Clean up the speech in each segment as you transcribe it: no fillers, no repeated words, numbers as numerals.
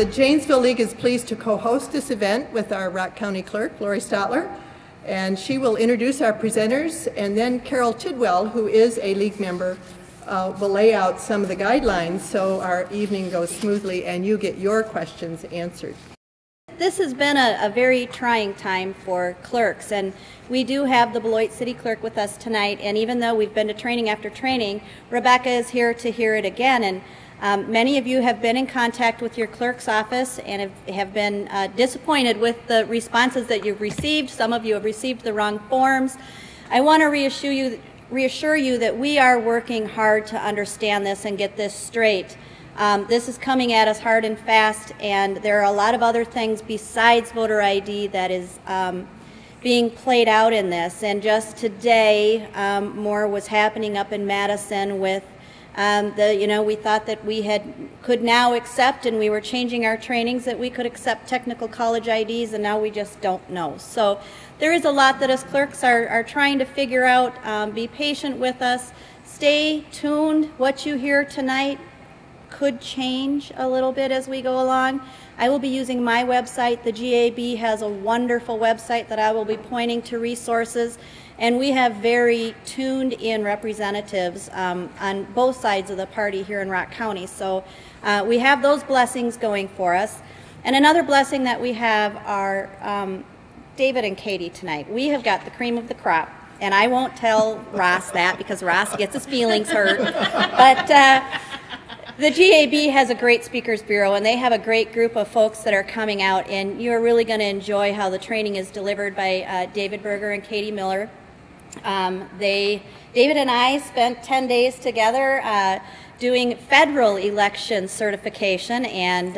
The Janesville League is pleased to co-host this event with our Rock County Clerk, Lori Stotler, and she will introduce our presenters, and then Carol Tidwell, who is a League member, will lay out some of the guidelines so our evening goes smoothly and you get your questions answered. This has been a very trying time for clerks, and we do have the Beloit City Clerk with us tonight, and even though we've been to training after training, Rebecca is here to hear it again. And many of you have been in contact with your clerk's office and have been disappointed with the responses that you've received. Some of you have received the wrong forms. I want to reassure you that we are working hard to understand this and get this straight. This is coming at us hard and fast, and there are a lot of other things besides voter ID that is being played out in this. And just today, more was happening up in Madison with we thought that we could now accept, and we were changing our trainings that we could accept technical college IDs, and now we just don't know. So there is a lot that us clerks are trying to figure out. Be patient with us. Stay tuned. What you hear tonight could change a little bit as we go along. I will be using my website. The GAB has a wonderful website that I will be pointing to resources, and we have very tuned in representatives on both sides of the party here in Rock County. So we have those blessings going for us. And another blessing that we have are David and Katie tonight. We have got the cream of the crop. And I won't tell Ross that because Ross gets his feelings hurt. But the GAB has a great speakers bureau, and they have a great group of folks that are coming out, and you're really going to enjoy how the training is delivered by David Brueger and Katie Mueller. David and I spent 10 days together doing federal election certification, and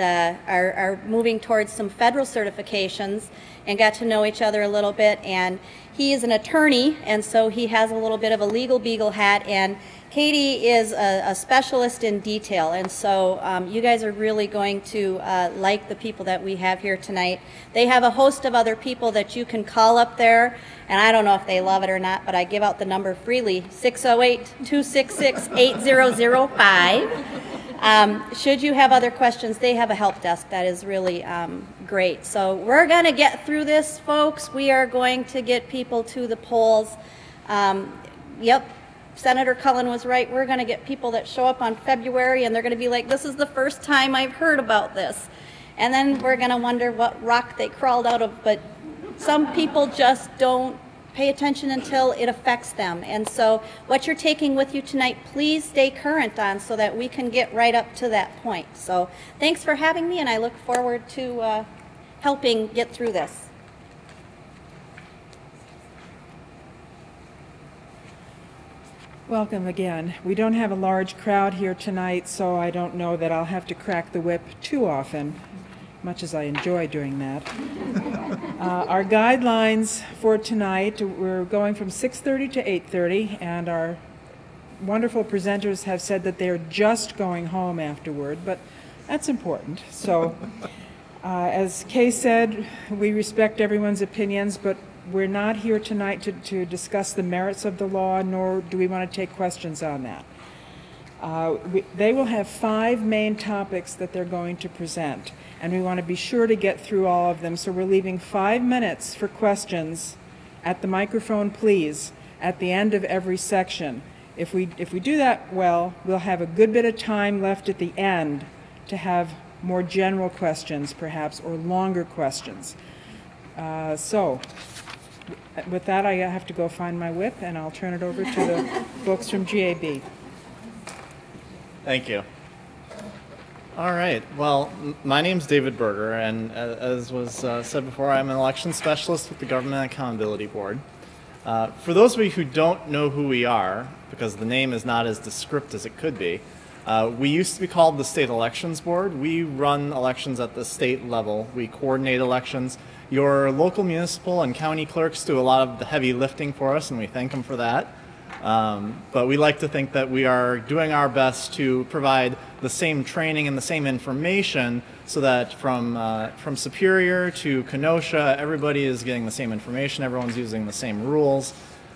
are moving towards some federal certifications, and got to know each other a little bit. And he is an attorney, and so he has a little bit of a legal beagle hat, and Katie is a specialist in detail, and so you guys are really going to like the people that we have here tonight. They have a host of other people that you can call up there, and I don't know if they love it or not, but I give out the number freely, 608-266-8005. Should you have other questions, they have a help desk that is really great. So we're going to get through this, folks. We are going to get people to the polls. Yep. Senator Cullen was right. We're going to get people that show up on February, and they're going to be like, this is the first time I've heard about this. And then we're going to wonder what rock they crawled out of. But some people just don't pay attention until it affects them. And so what you're taking with you tonight, please stay current on so that we can get right up to that point. So thanks for having me, and I look forward to helping get through this. Welcome again. We don't have a large crowd here tonight, so I don't know that I'll have to crack the whip too often, much as I enjoy doing that. Our guidelines for tonight, we're going from 6:30 to 8:30, and our wonderful presenters have said that they're just going home afterward, but that's important. So, as Kay said, we respect everyone's opinions, but we're not here tonight to discuss the merits of the law, nor do we want to take questions on that. They will have 5 main topics that they're going to present, and we want to be sure to get through all of them. So we're leaving 5 minutes for questions at the microphone, please, at the end of every section. If we do that well, we'll have a good bit of time left at the end to have more general questions, perhaps, or longer questions. So with that, I have to go find my whip, and I'll turn it over to the folks from GAB. Thank you. All right. Well, my name's David Brueger, and as was said before, I'm an election specialist with the Government Accountability Board. For those of you who don't know who we are, because the name is not as descriptive as it could be, we used to be called the State Elections Board. We run elections at the state level. We coordinate elections. Your local municipal and county clerks do a lot of the heavy lifting for us, and we thank them for that. But we like to think that we are doing our best to provide the same training and the same information so that from Superior to Kenosha, everybody is getting the same information, everyone's using the same rules.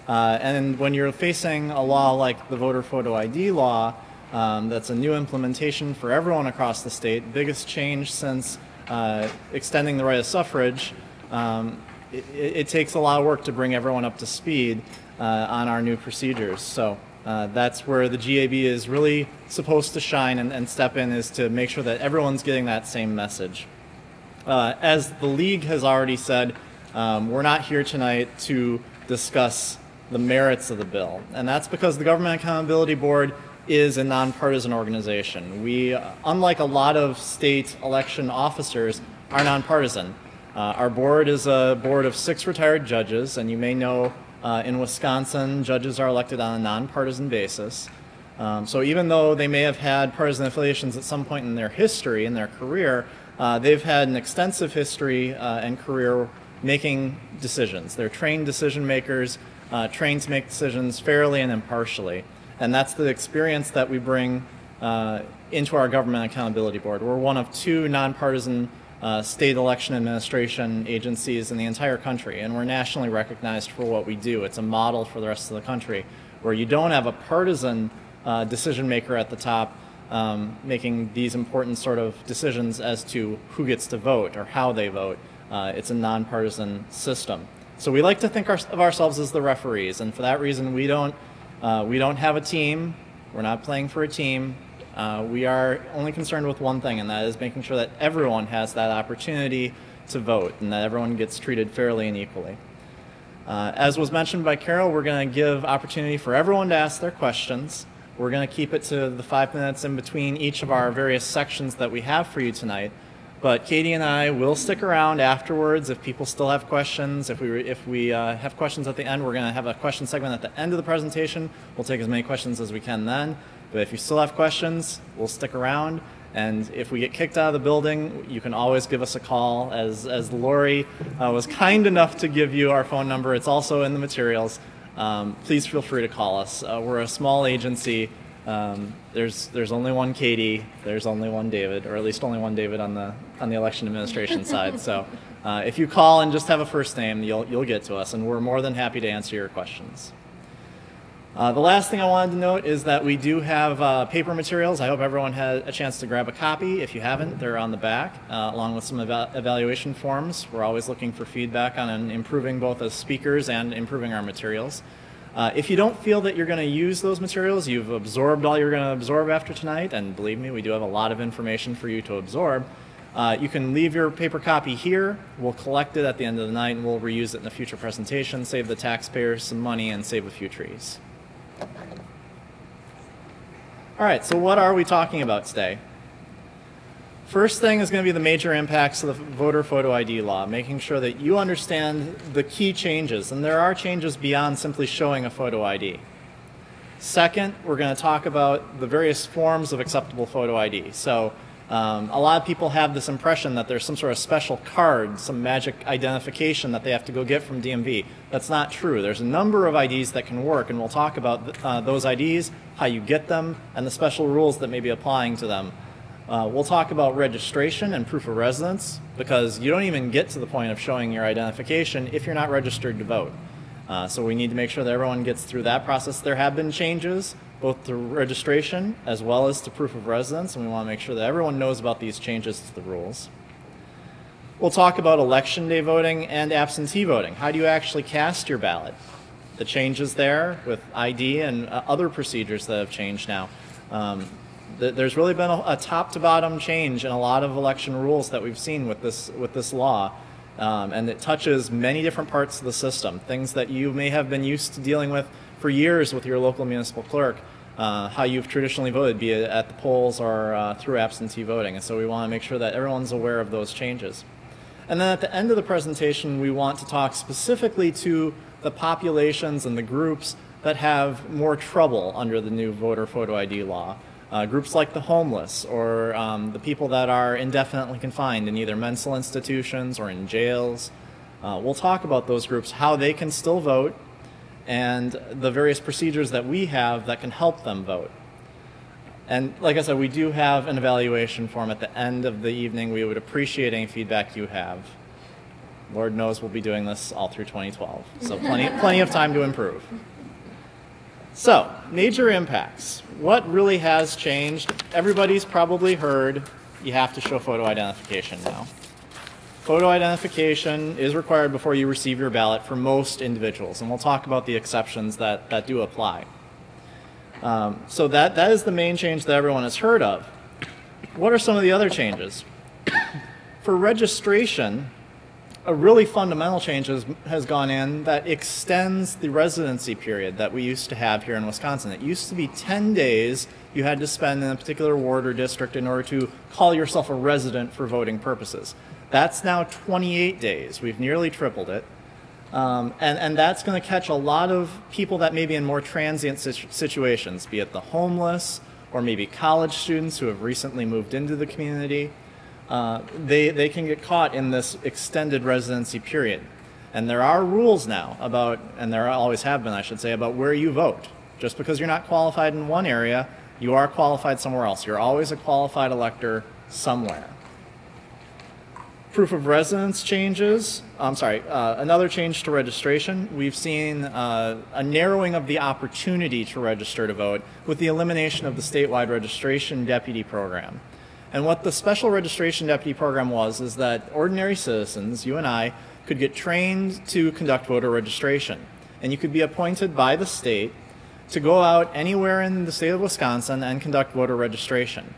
And when you're facing a law like the voter photo ID law, That's a new implementation for everyone across the state. Biggest change since extending the right of suffrage. It takes a lot of work to bring everyone up to speed on our new procedures. So that's where the GAB is really supposed to shine and step in, is to make sure that everyone's getting that same message. As the League has already said, we're not here tonight to discuss the merits of the bill. And that's because the Government Accountability Board is a nonpartisan organization. We, unlike a lot of state election officers, are nonpartisan. Our board is a board of 6 retired judges, and you may know in Wisconsin, judges are elected on a nonpartisan basis. So even though they may have had partisan affiliations at some point in their history, in their career, they've had an extensive history and career making decisions. They're trained decision makers, trained to make decisions fairly and impartially. And that's the experience that we bring into our Government Accountability Board. We're one of 2 nonpartisan state election administration agencies in the entire country, and we're nationally recognized for what we do. It's a model for the rest of the country, where you don't have a partisan decision maker at the top making these important sort of decisions as to who gets to vote or how they vote. It's a nonpartisan system. So we like to think of ourselves as the referees, and for that reason we don't have a team. We're not playing for a team. We are only concerned with one thing, and that is making sure that everyone has that opportunity to vote and that everyone gets treated fairly and equally. As was mentioned by Carol, we're going to give opportunity for everyone to ask their questions. We're going to keep it to the 5 minutes in between each of our various sections that we have for you tonight. But Katie and I will stick around afterwards if people still have questions. If we have questions at the end, we're going to have a question segment at the end of the presentation. We'll take as many questions as we can then. But if you still have questions, we'll stick around. And if we get kicked out of the building, you can always give us a call. As Lori was kind enough to give you our phone number, it's also in the materials. Please feel free to call us. We're a small agency. There's only one Katie. There's only one David, or at least only one David on the election administration side. So if you call and just have a first name, you'll get to us, and we're more than happy to answer your questions. The last thing I wanted to note is that we do have paper materials. I hope everyone had a chance to grab a copy. If you haven't, they're on the back, along with some evaluation forms. We're always looking for feedback on improving both as speakers and improving our materials. If you don't feel that you're going to use those materials, you've absorbed all you're going to absorb after tonight, and believe me, we do have a lot of information for you to absorb, you can leave your paper copy here. We'll collect it at the end of the night, and we'll reuse it in a future presentation, save the taxpayers some money, and save a few trees. All right, so what are we talking about today? First thing is going to be the major impacts of the voter photo ID law, making sure that you understand the key changes, and there are changes beyond simply showing a photo ID. Second, we're going to talk about the various forms of acceptable photo ID. So a lot of people have this impression that there's some sort of special card, some magic identification that they have to go get from DMV. That's not true. There's a number of IDs that can work, and we'll talk about those IDs, how you get them, and the special rules that may be applying to them. We'll talk about registration and proof of residence, because you don't even get to the point of showing your identification if you're not registered to vote. So we need to make sure that everyone gets through that process. There have been changes, both to registration as well as to proof of residence, and we want to make sure that everyone knows about these changes to the rules. We'll talk about election day voting and absentee voting. How do you actually cast your ballot? The changes there with ID and other procedures that have changed now. There's really been a top-to-bottom change in a lot of election rules that we've seen with this law, and it touches many different parts of the system, things that you may have been used to dealing with for years with your local municipal clerk, how you've traditionally voted, be it at the polls or through absentee voting. And so we want to make sure that everyone's aware of those changes. And then at the end of the presentation, we want to talk specifically to the populations and the groups that have more trouble under the new voter photo ID law. Groups like the homeless, or the people that are indefinitely confined in either mental institutions or in jails. We'll talk about those groups, how they can still vote, and the various procedures that we have that can help them vote. And like I said, we do have an evaluation form at the end of the evening. We would appreciate any feedback you have. Lord knows we'll be doing this all through 2012, so plenty of time to improve. So, major impacts. What really has changed? Everybody's probably heard you have to show photo identification now. Photo identification is required before you receive your ballot for most individuals, and we'll talk about the exceptions that do apply. So that is the main change that everyone has heard of. What are some of the other changes? For registration, a really fundamental change has gone in that extends the residency period that we used to have here in Wisconsin. It used to be 10 days you had to spend in a particular ward or district in order to call yourself a resident for voting purposes. That's now 28 days. We've nearly tripled it. And that's going to catch a lot of people that may be in more transient situations, be it the homeless or maybe college students who have recently moved into the community. They can get caught in this extended residency period. And there are rules now about, and there always have been, I should say, about where you vote. Just because you're not qualified in one area, you are qualified somewhere else. You're always a qualified elector somewhere. Proof of residence changes. Another change to registration. We've seen a narrowing of the opportunity to register to vote with the elimination of the statewide registration deputy program. And what the special registration deputy program was is that ordinary citizens, you and I, could get trained to conduct voter registration. And you could be appointed by the state to go out anywhere in the state of Wisconsin and conduct voter registration.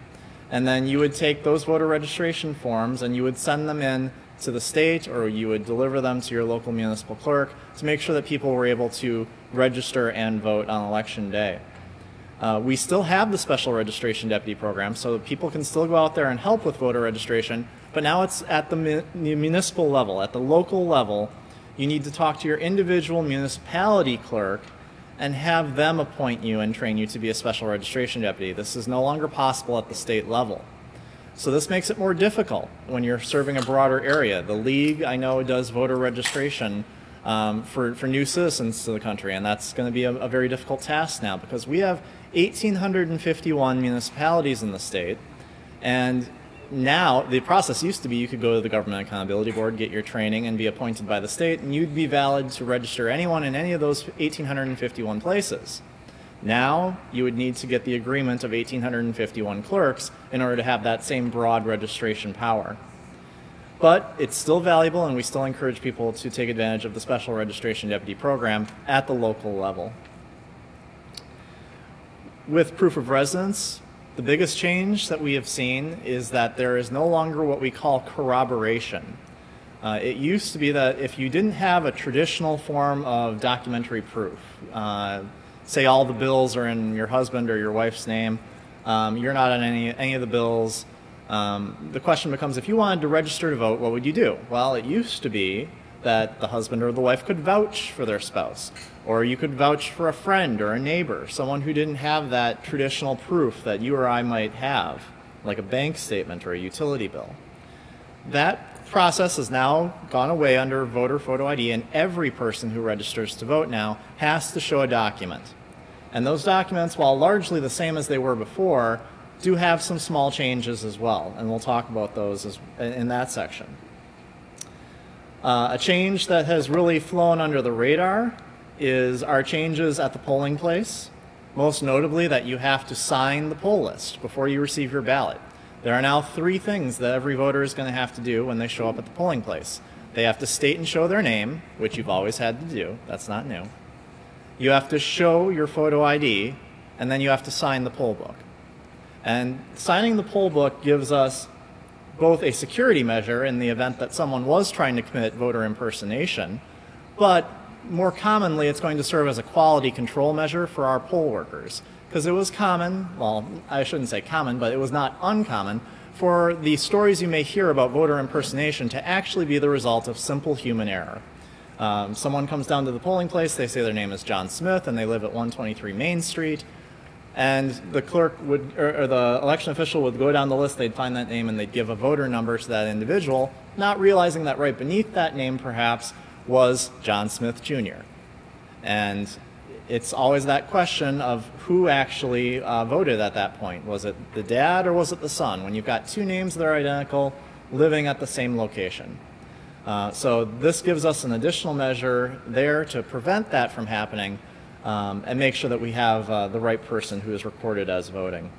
And then you would take those voter registration forms and you would send them in to the state, or you would deliver them to your local municipal clerk to make sure that people were able to register and vote on election day. We still have the special registration deputy program, so that people can still go out there and help with voter registration, but now it's at the municipal level. At the local level, you need to talk to your individual municipality clerk and have them appoint you and train you to be a special registration deputy. This is no longer possible at the state level. So this makes it more difficult when you're serving a broader area. The League, I know, does voter registration for new citizens to the country, and that's going to be a very difficult task now because we have 1,851 municipalities in the state, and now the process used to be you could go to the Government Accountability Board, get your training, and be appointed by the state, and you'd be valid to register anyone in any of those 1,851 places. Now you would need to get the agreement of 1,851 clerks in order to have that same broad registration power. But it's still valuable, and we still encourage people to take advantage of the Special Registration Deputy Program at the local level. With proof of residence, the biggest change that we have seen is that there is no longer what we call corroboration. It used to be that if you didn't have a traditional form of documentary proof, say all the bills are in your husband or your wife's name, you're not on any of the bills, the question becomes, if you wanted to register to vote, what would you do? Well, it used to be that the husband or the wife could vouch for their spouse, or you could vouch for a friend or a neighbor, someone who didn't have that traditional proof that you or I might have, like a bank statement or a utility bill. That process has now gone away under voter photo ID, and every person who registers to vote now has to show a document. And those documents, while largely the same as they were before, do have some small changes as well, and we'll talk about those in that section. A change that has really flown under the radar is our changes at the polling place, most notably that you have to sign the poll list before you receive your ballot. There are now 3 things that every voter is going to have to do when they show up at the polling place. They have to state and show their name, which you've always had to do. That's not new. You have to show your photo ID, and then you have to sign the poll book. And signing the poll book gives us both a security measure in the event that someone was trying to commit voter impersonation, but more commonly it's going to serve as a quality control measure for our poll workers. Because it was common, well, I shouldn't say common, but it was not uncommon for the stories you may hear about voter impersonation to actually be the result of simple human error. Someone comes down to the polling place, they say their name is John Smith and they live at 123 Main Street, and the clerk would, or the election official would go down the list, they'd find that name and they'd give a voter number to that individual, not realizing that right beneath that name perhaps was John Smith Jr. And it's always that question of who actually voted at that point. Was it the dad or was it the son? When you've got 2 names that are identical living at the same location. So this gives us an additional measure there to prevent that from happening. and make sure that we have the right person who is recorded as voting.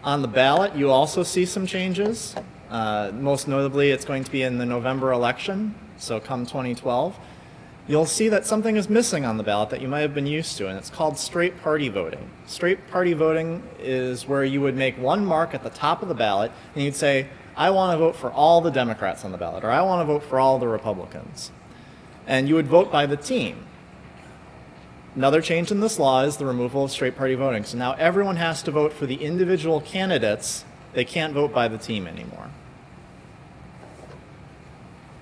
On the ballot, you also see some changes. Most notably, it's going to be in the November election, so come 2012. You'll see that something is missing on the ballot that you might have been used to, and it's called straight party voting. Straight party voting is where you would make one mark at the top of the ballot, and you'd say, I want to vote for all the Democrats on the ballot, or I want to vote for all the Republicans. And you would vote by the team. Another change in this law is the removal of straight party voting. So now everyone has to vote for the individual candidates. They can't vote by the team anymore.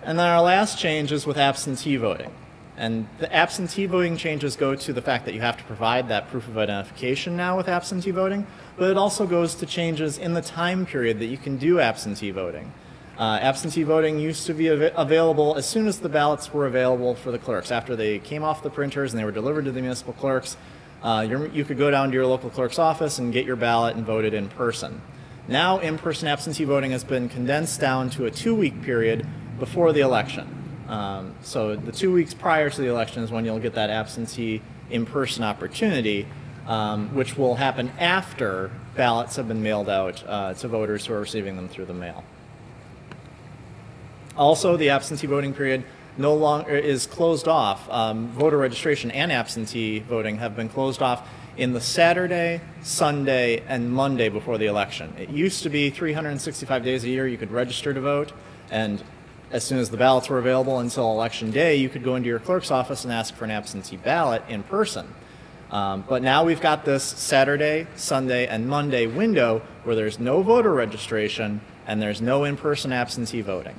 And then our last change is with absentee voting. And the absentee voting changes go to the fact that you have to provide that proof of identification now with absentee voting, but it also goes to changes in the time period that you can do absentee voting. Absentee voting used to be available as soon as the ballots were available for the clerks. After they came off the printers and they were delivered to the municipal clerks, you could go down to your local clerk's office and get your ballot and vote it in person. Now in-person absentee voting has been condensed down to a 2-week period before the election. So the 2 weeks prior to the election is when you'll get that absentee in-person opportunity, which will happen after ballots have been mailed out to voters who are receiving them through the mail. Also, the absentee voting period no longer is closed off. Voter registration and absentee voting have been closed off in the Saturday, Sunday, and Monday before the election. It used to be 365 days a year you could register to vote, and as soon as the ballots were available until election day, you could go into your clerk's office and ask for an absentee ballot in person. But now we've got this Saturday, Sunday, and Monday window where there's no voter registration and there's no in-person absentee voting.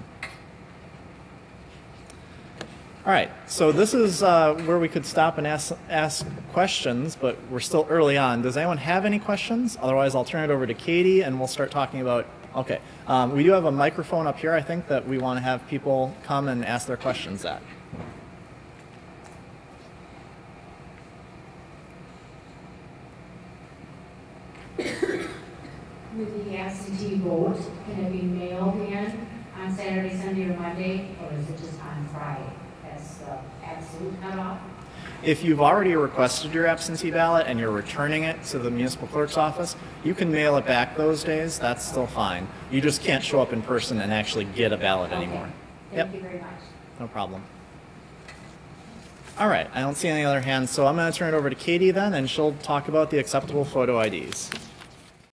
All right, so this is where we could stop and ask questions, but we're still early on. Does anyone have any questions? Otherwise, I'll turn it over to Katie and we'll start talking about, okay. We do have a microphone up here, I think, that we want to have people come and ask their questions at. With the absentee vote, can it be mailed in on Saturday, Sunday, or Monday, or is it just on Friday? That's the absolute cutoff? If you've already requested your absentee ballot and you're returning it to the municipal clerk's office, you can mail it back those days. That's still fine. You just can't show up in person and actually get a ballot anymore. Thank you very much. No problem. All right, I don't see any other hands, so I'm going to turn it over to Katie then, and she'll talk about the acceptable photo IDs.